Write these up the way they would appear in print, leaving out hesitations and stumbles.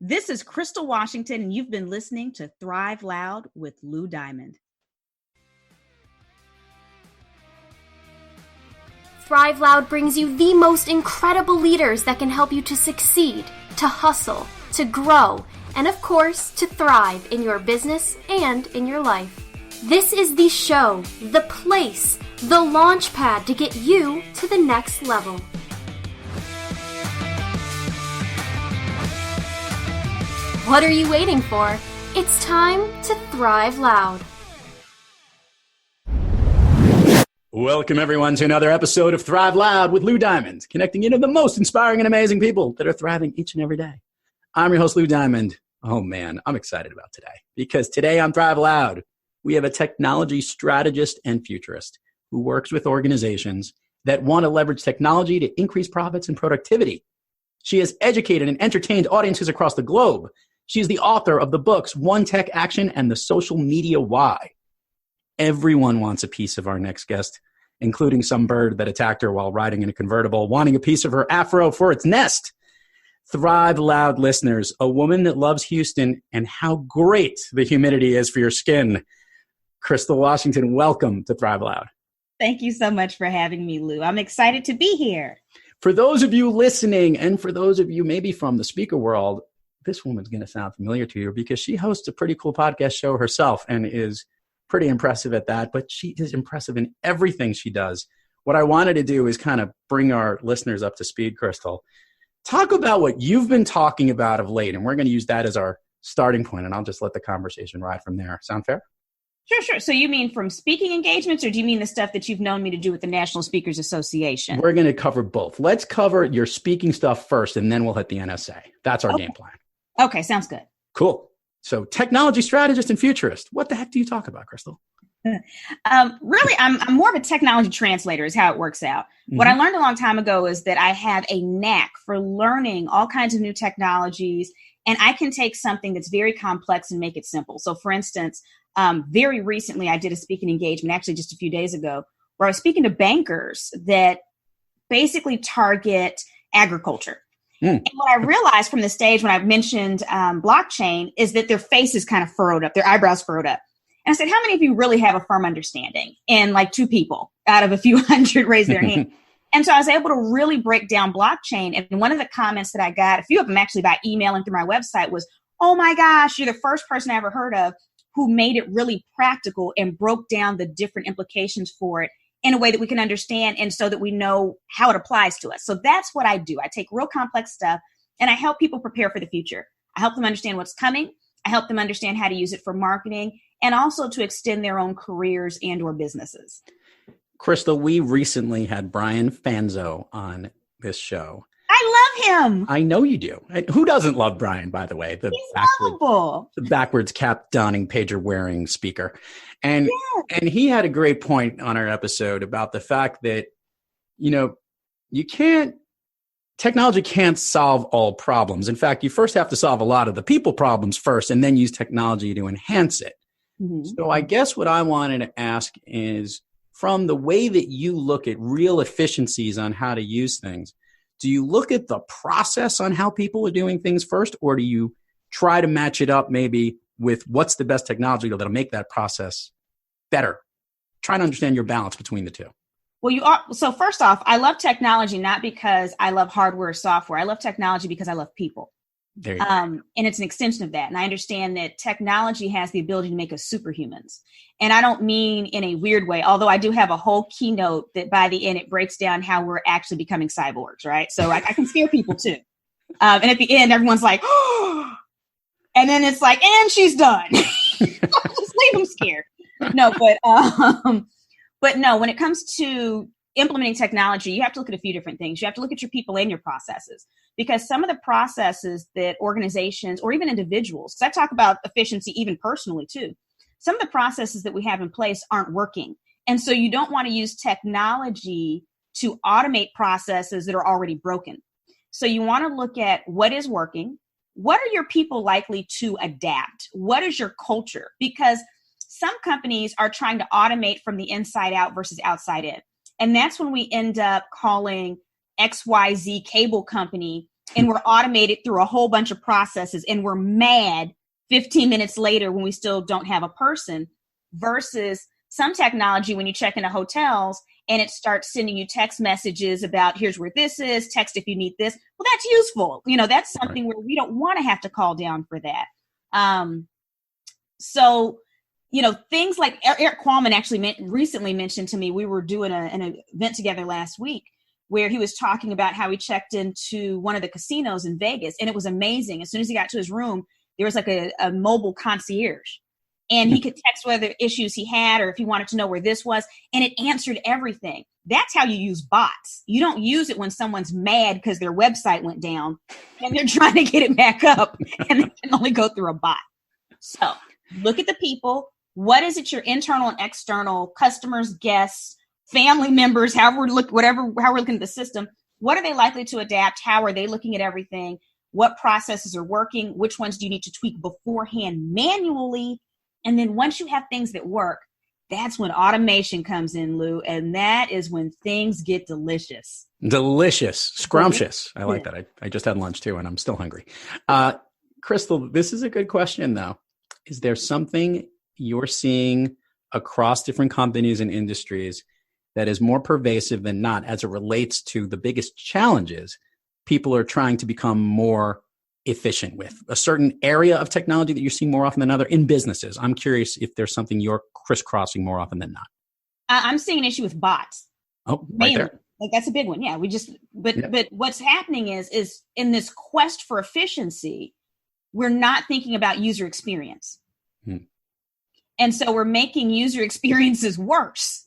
This is Crystal Washington, and you've been listening to Thrive Loud with Lou Diamond. Thrive Loud brings you the most incredible leaders that can help you to succeed, to hustle, to grow, and of course, to thrive in your business and in your life. This is the show, the place, the launch pad to get you to the next level. What are you waiting for? It's time to Thrive Loud. Welcome, everyone, to another episode of Thrive Loud with Lou Diamond, connecting you to the most inspiring and amazing people that are thriving each and every day. I'm your host, Lou Diamond. Oh, man, I'm excited about today because today on Thrive Loud, we have a technology strategist and futurist who works with organizations that want to leverage technology to increase profits and productivity. She has educated and entertained audiences across the globe. She is the author of the books One Tech Action and The Social Media Why. Everyone wants a piece of our next guest, including some bird that attacked her while riding in a convertible, wanting a piece of her afro for its nest. Thrive Loud listeners, a woman that loves Houston and how great the humidity is for your skin. Crystal Washington, welcome to Thrive Loud. Thank you so much for having me, Lou. I'm excited to be here. For those of you listening, and for those of you maybe from the speaker world, this woman's going to sound familiar to you because she hosts a pretty cool podcast show herself and is pretty impressive at that, but she is impressive in everything she does. What I wanted to do is kind of bring our listeners up to speed, Crystal. Talk about what you've been talking about of late, and we're going to use that as our starting point, and I'll just let the conversation ride from there. Sound fair? Sure. So you mean from speaking engagements, or do you mean the stuff that you've known me to do with the National Speakers Association? We're going to cover both. Let's cover your speaking stuff first, and then we'll hit the NSA. That's our game plan. Okay, sounds good. Cool. So technology strategist and futurist. What the heck do you talk about, Crystal? Really, I'm more of a technology translator is how it works out. Mm-hmm. What I learned a long time ago is that I have a knack for learning all kinds of new technologies, and I can take something that's very complex and make it simple. So for instance, very recently, I did a speaking engagement, actually just a few days ago, where I was speaking to bankers that basically target agriculture. And what I realized from the stage when I mentioned blockchain is that their faces kind of furrowed up, their eyebrows furrowed up. And I said, how many of you really have a firm understanding? And like 2 people out of a few hundred raised their hand. And so I was able to really break down blockchain. And one of the comments that I got, a few of them actually by email and through my website, was, oh my gosh, you're the first person I ever heard of who made it really practical and broke down the different implications for it in a way that we can understand and so that we know how it applies to us. So that's what I do. I take real complex stuff and I help people prepare for the future. I help them understand what's coming. I help them understand how to use it for marketing and also to extend their own careers and or businesses. Crystal, we recently had Brian Fanzo on this show. I love him. I know you do. Who doesn't love Brian, by the way? He's lovable. The backwards cap donning, pager wearing speaker. And he had a great point on our episode about the fact that, technology can't solve all problems. In fact, you first have to solve a lot of the people problems first and then use technology to enhance it. Mm-hmm. So I guess what I wanted to ask is, from the way that you look at real efficiencies on how to use things, do you look at the process on how people are doing things first, or do you try to match it up maybe with what's the best technology that'll make that process better? Try to understand your balance between the two. Well, so first off, I love technology not because I love hardware or software. I love technology because I love people. There you go. And it's an extension of that. And I understand that technology has the ability to make us superhumans. And I don't mean in a weird way, although I do have a whole keynote that by the end, it breaks down how we're actually becoming cyborgs, right? So I can scare people too. And at the end, everyone's like, oh, and then it's like, and she's done. Just leave them scared. No, but no, when it comes to implementing technology, you have to look at a few different things. You have to look at your people and your processes, because some of the processes that organizations or even individuals, because I talk about efficiency even personally too, some of the processes that we have in place aren't working. And so you don't want to use technology to automate processes that are already broken. So you want to look at what is working. What are your people likely to adapt? What is your culture? Because some companies are trying to automate from the inside out versus outside in. And that's when we end up calling XYZ cable company and we're automated through a whole bunch of processes, and we're mad 15 minutes later when we still don't have a person, versus some technology when you check into hotels and it starts sending you text messages about here's where this is, text if you need this. Well, that's useful. That's something where we don't want to have to call down for that. So, things like Eric Qualman actually recently mentioned to me, we were doing an event together last week where he was talking about how he checked into one of the casinos in Vegas, and it was amazing. As soon as he got to his room, there was like a mobile concierge, and he could text whether issues he had or if he wanted to know where this was, and it answered everything. That's how you use bots. You don't use it when someone's mad because their website went down and they're trying to get it back up, and they can only go through a bot. So look at the people. What is it your internal and external customers, guests, family members, how we're looking at the system, what are they likely to adapt? How are they looking at everything? What processes are working? Which ones do you need to tweak beforehand manually? And then once you have things that work, that's when automation comes in, Lou. And that is when things get delicious. Delicious. Scrumptious. I like that. I just had lunch too, and I'm still hungry. Crystal, this is a good question, though. Is there something you're seeing across different companies and industries that is more pervasive than not as it relates to the biggest challenges people are trying to become more efficient with? A certain area of technology that you're seeing more often than other in businesses? I'm curious if there's something you're crisscrossing more often than not. I'm seeing an issue with bots. Oh, right there. Like that's a big one. Yeah, but what's happening is in this quest for efficiency, we're not thinking about user experience. And so we're making user experiences worse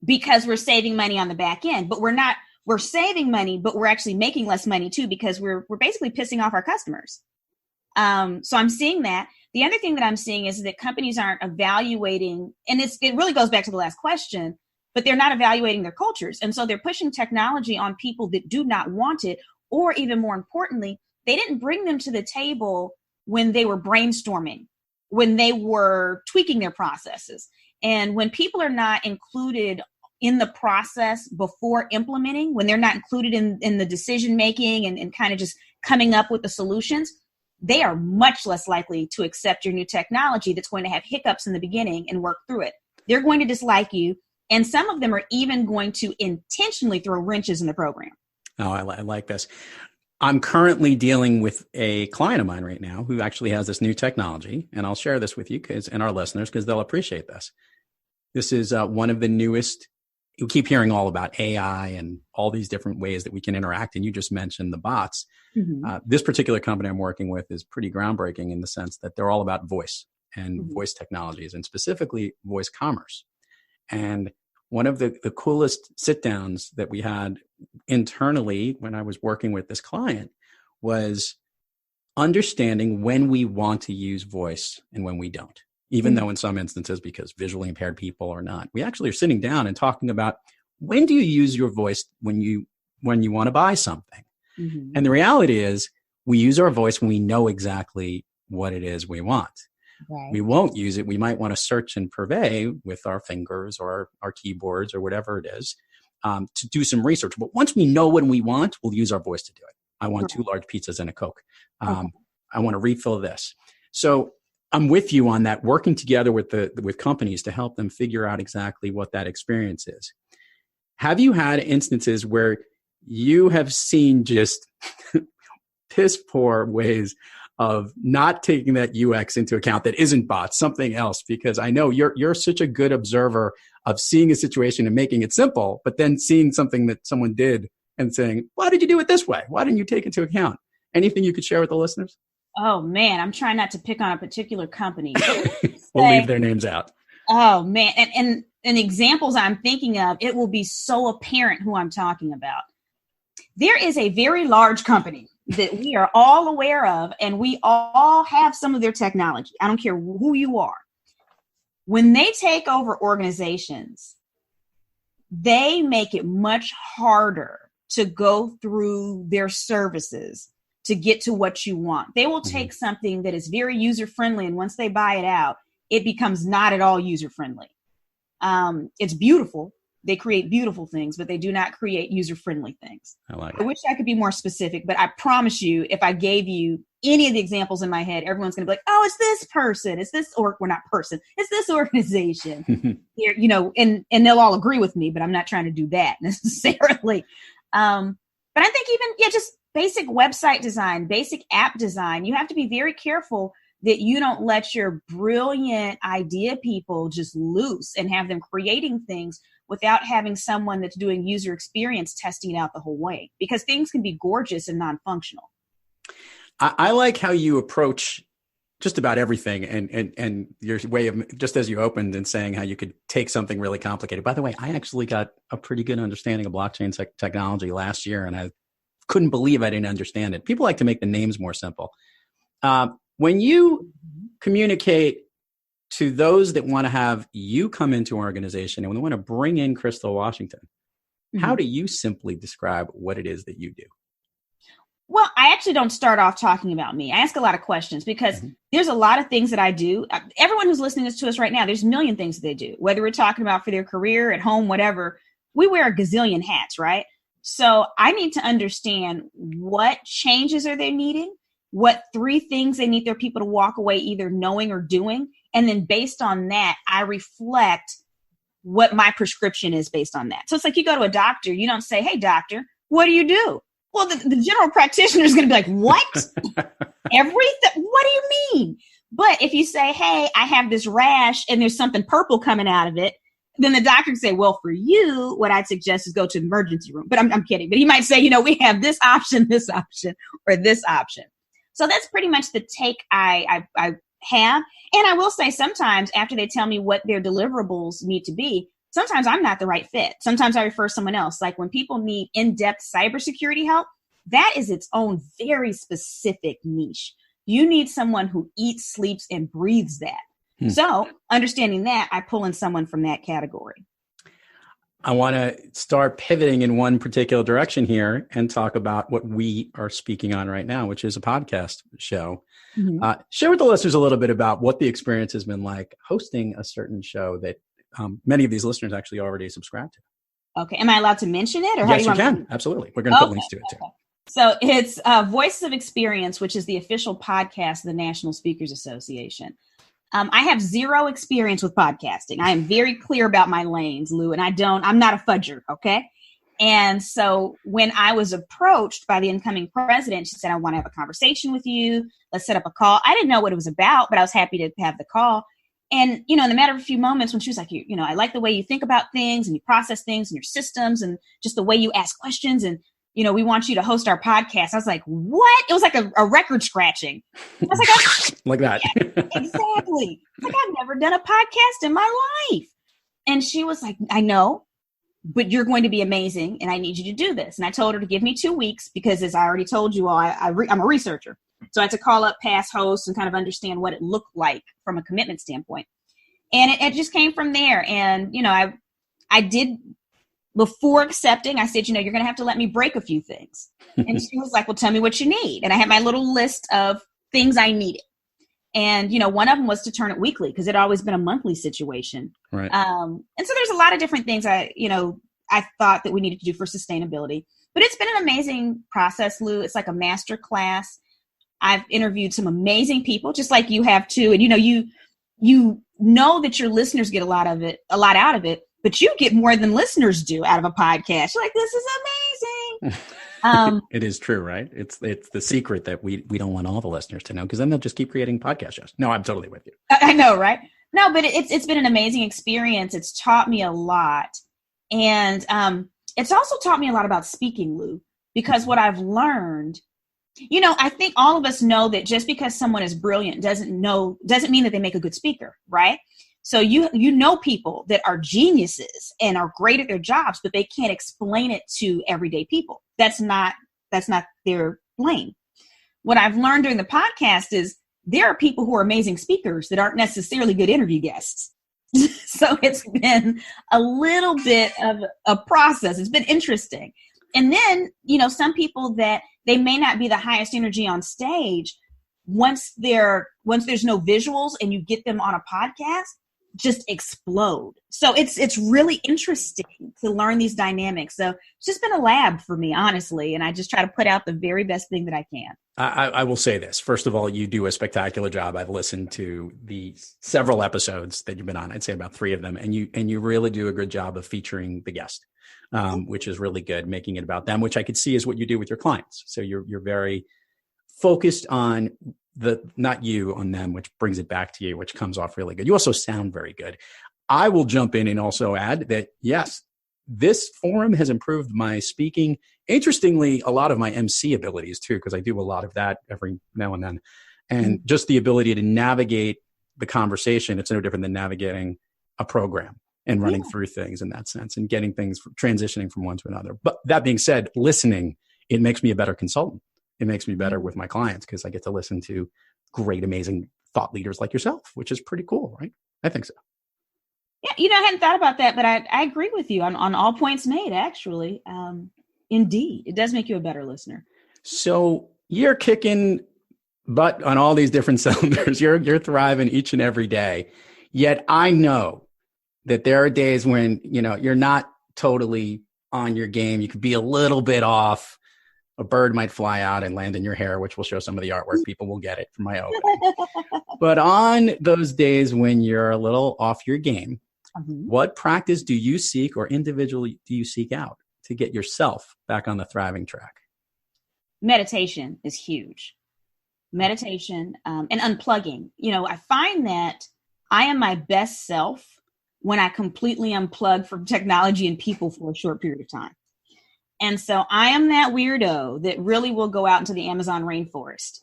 because we're saving money on the back end, but we're saving money, but we're actually making less money too, because we're basically pissing off our customers. So I'm seeing that. The other thing that I'm seeing is that companies aren't evaluating, and it really goes back to the last question, but they're not evaluating their cultures. And so they're pushing technology on people that do not want it, or even more importantly, they didn't bring them to the table when they were brainstorming, when they were tweaking their processes. And when people are not included in the process before implementing, when they're not included in the decision-making and kind of just coming up with the solutions, they are much less likely to accept your new technology that's going to have hiccups in the beginning and work through it. They're going to dislike you. And some of them are even going to intentionally throw wrenches in the program. Oh, I like this. I'm currently dealing with a client of mine right now who actually has this new technology, and I'll share this with you and our listeners because they'll appreciate this. This is one of the newest. You keep hearing all about AI and all these different ways that we can interact, and you just mentioned the bots. Mm-hmm. This particular company I'm working with is pretty groundbreaking in the sense that they're all about voice and voice technologies, and specifically voice commerce. And one of the coolest sit-downs that we had internally when I was working with this client was understanding when we want to use voice and when we don't, even though in some instances, because visually impaired people are not, we actually are sitting down and talking about when do you use your voice when you want to buy something? Mm-hmm. And the reality is we use our voice when we know exactly what it is we want. Right. We won't use it. We might want to search and purvey with our fingers or our keyboards or whatever it is to do some research. But once we know what we want, we'll use our voice to do it. I want 2 large pizzas and a Coke. I want to refill this. So I'm with you on that, working together with companies to help them figure out exactly what that experience is. Have you had instances where you have seen just piss poor ways of not taking that UX into account that isn't bots, something else? Because I know you're such a good observer of seeing a situation and making it simple, but then seeing something that someone did and saying, why did you do it this way? Why didn't you take into account? Anything you could share with the listeners? Oh, man, I'm trying not to pick on a particular company. We'll leave their names out. Oh, man. And examples I'm thinking of, it will be so apparent who I'm talking about. There is a very large company that we are all aware of, and we all have some of their technology. I don't care who you are. When they take over organizations, they make it much harder to go through their services to get to what you want. They will take something that is very user-friendly, and once they buy it out, it becomes not at all user-friendly. It's beautiful, They create beautiful things, but they do not create user-friendly things. I wish I could be more specific, but I promise you, if I gave you any of the examples in my head, everyone's going to be like, oh, it's this person. It's this, or we're not person. It's this organization. Here, and they'll all agree with me, but I'm not trying to do that necessarily. But I think even, just basic website design, basic app design, you have to be very careful that you don't let your brilliant idea people just loose and have them creating things without having someone that's doing user experience testing it out the whole way, because things can be gorgeous and non-functional. I like how you approach just about everything and your way of, just as you opened and saying how you could take something really complicated. By the way, I actually got a pretty good understanding of blockchain technology last year, and I couldn't believe I didn't understand it. People like to make the names more simple. When you communicate to those that want to have you come into an organization and when they want to bring in Crystal Washington, how do you simply describe what it is that you do? Well, I actually don't start off talking about me. I ask a lot of questions because there's a lot of things that I do. Everyone who's listening to us right now, there's a million things that they do, whether we're talking about for their career, at home, whatever. We wear a gazillion hats, right? So I need to understand what changes are they needing, what 3 things they need their people to walk away either knowing or doing. And then based on that, I reflect what my prescription is based on that. So it's like you go to a doctor, you don't say, hey, doctor, what do you do? Well, the general practitioner is going to be like, what? Everything? What do you mean? But if you say, hey, I have this rash and there's something purple coming out of it, then the doctor can say, well, for you, what I'd suggest is go to the emergency room. But I'm kidding. But he might say, we have this option, or this option. So that's pretty much the take I have. And I will say sometimes after they tell me what their deliverables need to be, sometimes I'm not the right fit. Sometimes I refer someone else. Like when people need in-depth cybersecurity help, that is its own very specific niche. You need someone who eats, sleeps, and breathes that. So understanding that, I pull in someone from that category. I want to start pivoting in one particular direction here and talk about what we are speaking on right now, which is a podcast show. Share with the listeners a little bit about what the experience has been like hosting a certain show that many of these listeners actually already subscribe to. Okay. Am I allowed to mention it? Or yes, you can. Absolutely. We're going to put links to it too. So it's Voices of Experience, which is the official podcast of the National Speakers Association. I have 0 experience with podcasting. I am very clear about my lanes, Lou, and I'm not a fudger. Okay. And so when I was approached by the incoming president, she said, I want to have a conversation with you. Let's set up a call. I didn't know what it was about, but I was happy to have the call. And, in the matter of a few moments when she was like, I like the way you think about things and you process things and your systems and just the way you ask questions. And, we want you to host our podcast. I was like, what? It was like a record scratching. I was like, like that. Yeah, exactly. Like I've never done a podcast in my life. And she was like, I know, but you're going to be amazing. And I need you to do this. And I told her to give me 2 weeks because as I already told you all, I'm a researcher. So I had to call up past hosts and kind of understand what it looked like from a commitment standpoint. And it just came from there. And, I did, before accepting, I said, you're going to have to let me break a few things. And she was like, well, tell me what you need. And I had my little list of things I needed. And, one of them was to turn it weekly because it had always been a monthly situation. Right. And so there's a lot of different things I thought that we needed to do for sustainability. But it's been an amazing process, Lou. It's like a master class. I've interviewed some amazing people, just like you have too. And, you know that your listeners get a lot out of it, but you get more than listeners do out of a podcast. You're like, this is amazing. It is true, right? It's the secret that we don't want all the listeners to know because then they'll just keep creating podcast shows. No, I'm totally with you. I know, right? No, but it's been an amazing experience. It's taught me a lot. And it's also taught me a lot about speaking, Lou, because what I've learned, I think all of us know that just because someone is brilliant doesn't mean that they make a good speaker, right? So you know people that are geniuses and are great at their jobs, but they can't explain it to everyday people. That's not their lane. What I've learned during the podcast is there are people who are amazing speakers that aren't necessarily good interview guests. So it's been a little bit of a process. It's been interesting. And then, some people that they may not be the highest energy on stage, once there's no visuals and you get them on a podcast, just explode. So it's really interesting to learn these dynamics. So it's just been a lab for me, honestly. And I just try to put out the very best thing that I can. I will say this. First of all, you do a spectacular job. I've listened to the several episodes that you've been on. I'd say about 3 of them. And you really do a good job of featuring the guest, which is really good, making it about them, which I could see is what you do with your clients. So you're very focused on not you, on them, which brings it back to you, which comes off really good. You also sound very good. I will jump in and also add that, yes, this forum has improved my speaking. Interestingly, a lot of my MC abilities too, because I do a lot of that every now and then. And just the ability to navigate the conversation, it's no different than navigating a program and running through things in that sense and getting things, transitioning from one to another. But that being said, listening, it makes me a better consultant. It makes me better with my clients because I get to listen to great, amazing thought leaders like yourself, which is pretty cool, right? I think so. Yeah, I hadn't thought about that, but I agree with you on all points made, actually. Indeed, it does make you a better listener. So you're kicking butt on all these different cylinders. You're thriving each and every day. Yet I know that there are days when, you're not totally on your game. You could be a little bit off. A bird might fly out and land in your hair, which will show some of the artwork. People will get it from my opening. But on those days when you're a little off your game, what practice do you seek or individually do you seek out to get yourself back on the thriving track? Meditation is huge. Meditation and unplugging. I find that I am my best self when I completely unplug from technology and people for a short period of time. And so I am that weirdo that really will go out into the Amazon rainforest,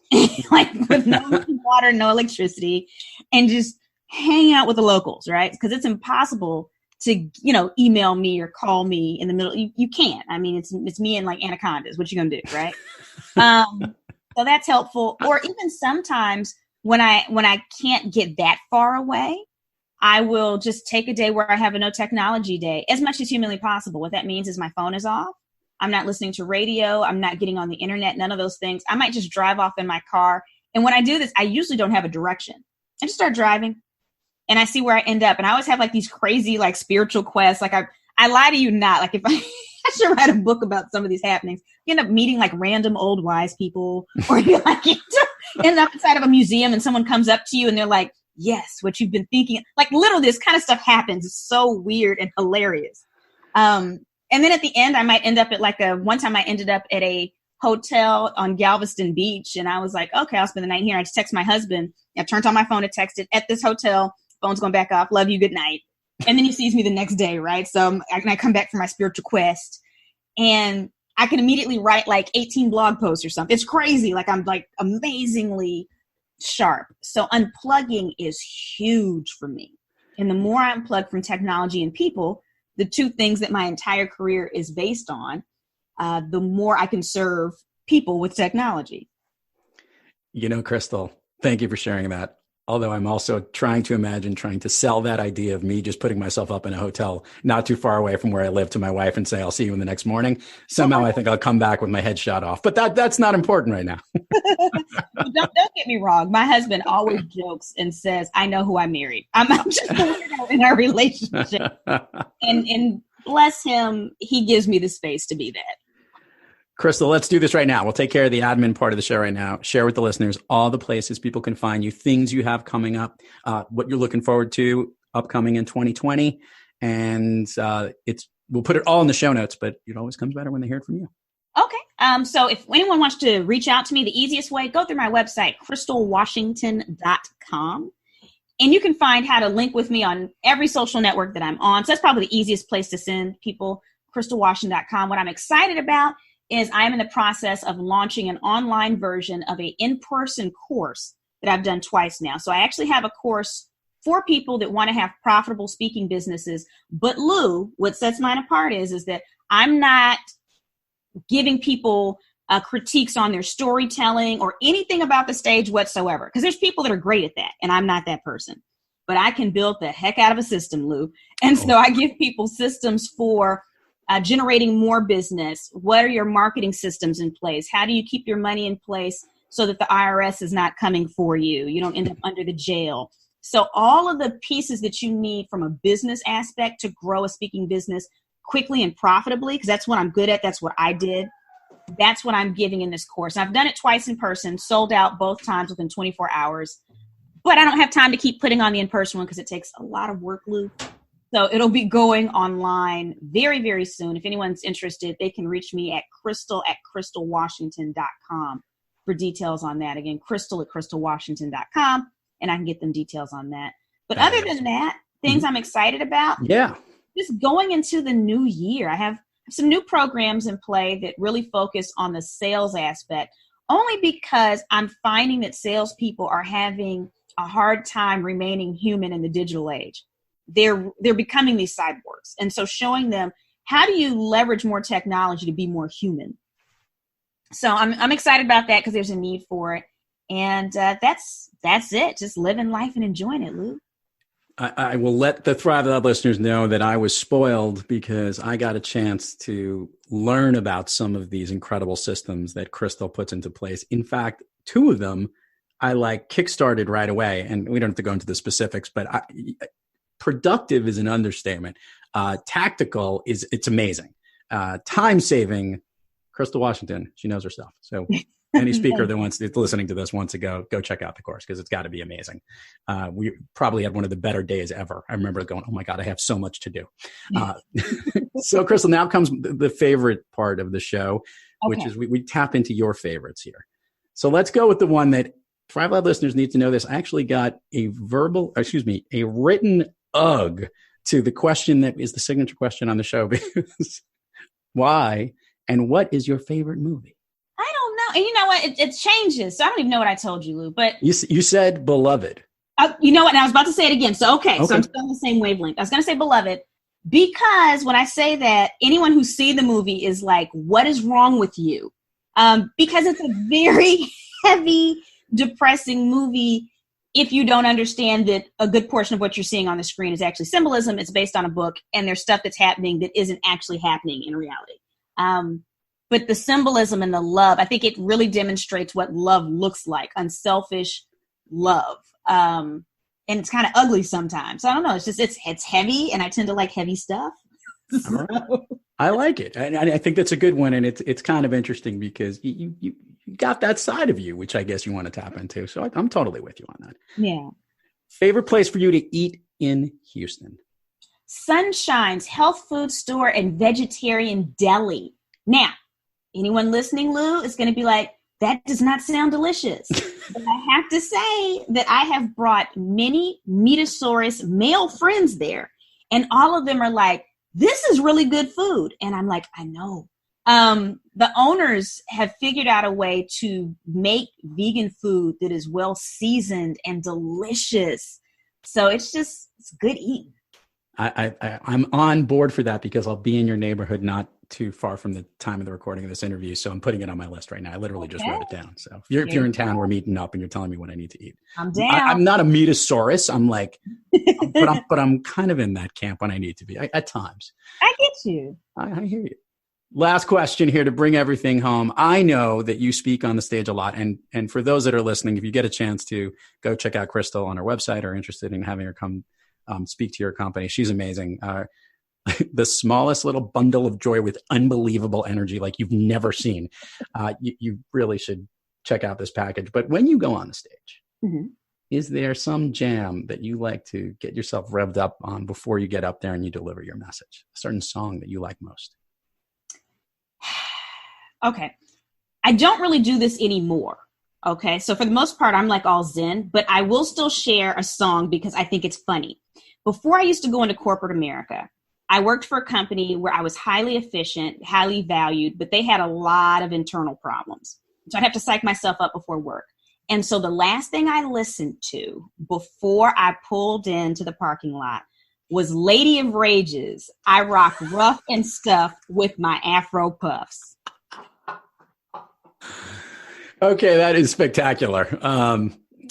like with no water, no electricity, and just hang out with the locals, right? Because it's impossible to, email me or call me in the middle. You can't. I mean, it's me and like anacondas. What you gonna do, right? So that's helpful. Or even sometimes when I can't get that far away, I will just take a day where I have a no technology day as much as humanly possible. What that means is my phone is off. I'm not listening to radio. I'm not getting on the internet, none of those things. I might just drive off in my car. And when I do this, I usually don't have a direction. I just start driving and I see where I end up. And I always have like these crazy, like spiritual quests. Like I lie to you not. Like if I should write a book about some of these happenings. You end up meeting like random old wise people, or you like end up inside of a museum and someone comes up to you and they're like, yes, what you've been thinking. Like literally this kind of stuff happens. It's so weird and hilarious. And then at the end, I might end up at one time I ended up at a hotel on Galveston Beach. And I was like, okay, I'll spend the night here. I just text my husband. I turned on my phone and texted at this hotel. Phone's going back off. Love you. Good night. And then he sees me the next day. Right. So I come back for my spiritual quest and I can immediately write like 18 blog posts or something. It's crazy. Like I'm like amazingly sharp. So unplugging is huge for me. And the more I unplug from technology and people, the two things that my entire career is based on, the more I can serve people with technology. Crystal, thank you for sharing that. Although I'm also trying to sell that idea of me just putting myself up in a hotel not too far away from where I live to my wife and say, I'll see you in the next morning. Somehow I think I'll come back with my head shot off, but that's not important right now. Don't get me wrong. My husband always jokes and says, I know who I married. I'm just a weirdo in our relationship. And bless him, he gives me the space to be that. Crystal, let's do this right now. We'll take care of the admin part of the show right now. Share with the listeners all the places people can find you, things you have coming up, what you're looking forward to upcoming in 2020. And we'll put it all in the show notes, but it always comes better when they hear it from you. Okay. So if anyone wants to reach out to me, the easiest way, go through my website, crystalwashington.com. And you can find how to link with me on every social network that I'm on. So that's probably the easiest place to send people, crystalwashington.com. What I'm excited about is I'm in the process of launching an online version of an in-person course that I've done twice now. So I actually have a course for people that want to have profitable speaking businesses. But Lou, what sets mine apart is that I'm not giving people critiques on their storytelling or anything about the stage whatsoever. Because there's people that are great at that, and I'm not that person. But I can build the heck out of a system, Lou. And so I give people systems for generating more business. What are your marketing systems in place? How do you keep your money in place so that the IRS is not coming for you? You don't end up under the jail. So all of the pieces that you need from a business aspect to grow a speaking business quickly and profitably, because that's what I'm good at. That's what I did. That's what I'm giving in this course. I've done it twice in person, sold out both times within 24 hours. But I don't have time to keep putting on the in-person one because it takes a lot of work, Lou. So it'll be going online very, very soon. If anyone's interested, they can reach me at crystal@crystalwashington.com for details on that. Again, crystal@crystalwashington.com, and I can get them details on that. But other than that, things I'm excited about. Yeah. Just going into the new year, I have some new programs in play that really focus on the sales aspect, only because I'm finding that salespeople are having a hard time remaining human in the digital age. They're becoming these cyborgs. And so showing them, how do you leverage more technology to be more human? So I'm excited about that because there's a need for it. And that's it. Just living life and enjoying it, Lou. I will let the Thrive Lab listeners know that I was spoiled because I got a chance to learn about some of these incredible systems that Crystal puts into place. In fact, 2 of them I kickstarted right away, and we don't have to go into the specifics, but productive is an understatement. Tactical it's amazing. Time saving, Crystal Washington, she knows her stuff. So any speaker that wants to listening to this wants to go check out the course because it's got to be amazing. We probably had one of the better days ever. I remember going, oh my God, I have so much to do. So Crystal, now comes the favorite part of the show, which is we tap into your favorites here. So let's go with the one that Thrive Lab listeners need to know this. I actually got a written UGG to the question that is the signature question on the show. Because why and what is your favorite movie? I don't know. And you know what? It changes. So I don't even know what I told you, Lou. But you said Beloved. You know what? And I was about to say it again. So, okay. So I'm still on the same wavelength. I was going to say Beloved because when I say that, anyone who's seen the movie is like, what is wrong with you? Because it's a very heavy, depressing movie if you don't understand that a good portion of what you're seeing on the screen is actually symbolism. It's based on a book, and there's stuff that's happening that isn't actually happening in reality. But the symbolism and the love, I think it really demonstrates what love looks like, unselfish love. And it's kind of ugly sometimes. I don't know. It's just, it's heavy, and I tend to like heavy stuff. So. I like it. And I think that's a good one. And it's kind of interesting because you got that side of you, which I guess you want to tap into. So I'm totally with you on that. Yeah. Favorite place for you to eat in Houston? Sunshine's health food store and vegetarian deli. Now, anyone listening, Lou, is going to be like, that does not sound delicious. But I have to say that I have brought many Metasaurus male friends there, and all of them are like, this is really good food. And I'm like, I know. The owners have figured out a way to make vegan food that is well seasoned and delicious. So it's good eating. I'm on board for that because I'll be in your neighborhood not too far from the time of the recording of this interview. So I'm putting it on my list right now. I literally just wrote it down. So if you're in town, we're meeting up and you're telling me what I need to eat. I'm down. I'm not a Metasaurus. I'm like, but I'm kind of in that camp when I need to be at times. I get you. I hear you. Last question here to bring everything home. I know that you speak on the stage a lot. And for those that are listening, if you get a chance to go check out Crystal on her website or interested in having her come speak to your company, she's amazing. The smallest little bundle of joy with unbelievable energy like you've never seen. You really should check out this package. But when you go on the stage, is there some jam that you like to get yourself revved up on before you get up there and you deliver your message? A certain song that you like most? Okay. I don't really do this anymore. Okay. So for the most part, I'm like all zen, but I will still share a song because I think it's funny. Before I used to go into corporate America, I worked for a company where I was highly efficient, highly valued, but they had a lot of internal problems. So I'd have to psych myself up before work. And so the last thing I listened to before I pulled into the parking lot was Lady of Rages. I rock rough and stuff with my afro puffs. Okay, that is spectacular.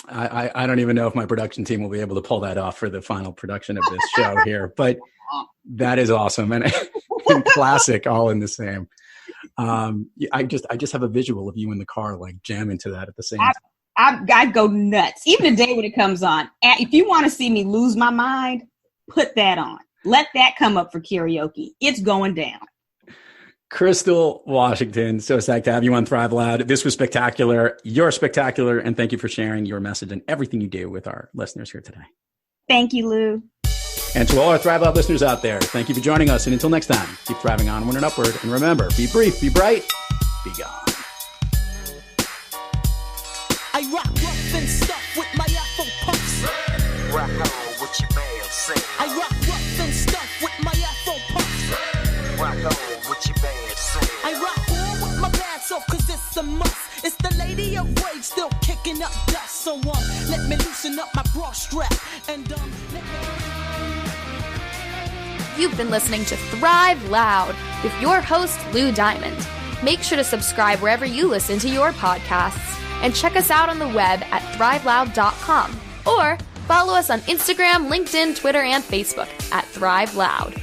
I don't even know if my production team will be able to pull that off for the final production of this show here, but that is awesome and classic, all in the same. I just have a visual of you in the car, like jamming to that at the same time. I go nuts. Even today when it comes on, if you want to see me lose my mind, put that on. Let that come up for karaoke. It's going down. Crystal Washington, so psyched to have you on Thrive Loud. This was spectacular. You're spectacular. And thank you for sharing your message and everything you do with our listeners here today. Thank you, Lou. And to all our Thrive Loud listeners out there, thank you for joining us. And until next time, keep thriving onward and upward. And remember, be brief, be bright, be gone. I rock rough and stuff with my afro puffs. Rock on with your man, say. I rock rough and stuff with my afro puffs. Rock on with your man, say. I rock on with my pants off cause it's a must. It's the lady of rage still kicking up dust. So let me loosen up my bra strap and You've been listening to Thrive Loud with your host, Lou Diamond. Make sure to subscribe wherever you listen to your podcasts and check us out on the web at thriveloud.com or follow us on Instagram, LinkedIn, Twitter, and Facebook at Thrive Loud.